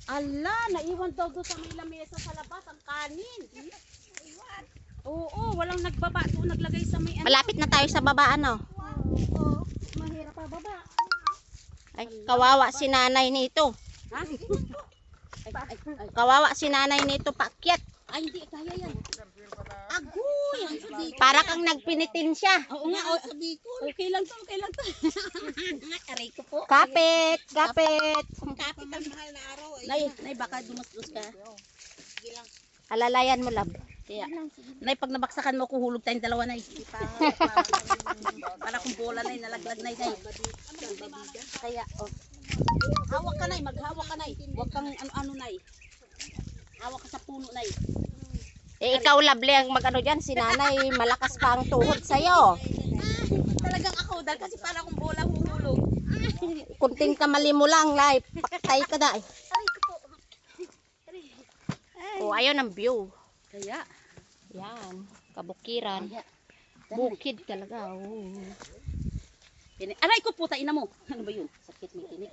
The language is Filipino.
Ala, naiwan daw doon sa may lamesa sa labas ang kanin. Oo, walang nagbaba doon, naglagay sa may ano. Malapit na tayo sa baba, ano? Oo, mahirap pa baba. Ay, kawawa si nanay nito. Ha? Ay. Kawawa si nanay nito, paakyat. Ay, hindi kaya yan. Agoy, ang sabi ko. Para kang nagpinitin siya. Oo nga, sabi ko. Okay lang to, okay lang to. Aray ko po. Kapit, kapit. Kapit ang mahal na araw. Nay, baka dumasdos ka. Sige lang. Alalayan mo, lab. Kaya, nay, pag nabaksakan mo, kuhulog tayong dalawa, nay. Para kung bola, nay, nalaglag, nay. Kaya, oh. Hawak ka, nay, maghawak ka, nay. Huwag kang ano-ano, nay. Hawak ka sa puno, nay. Eh, ikaw, lovely, ang mag-ano dyan. Si nanay, malakas pa ang tuhod sa'yo. Talagang ako, dahil kasi para kung bola, huhulog. Kunting kamali mo lang, lay. Paktay ka na. Aray ko po. Oh, ayaw ng view. Kaya, Yan, kabukiran. kaya. Bukid talaga. Oh. Aray ko po, ina mo. Ano ba yun? Sakit may tinik.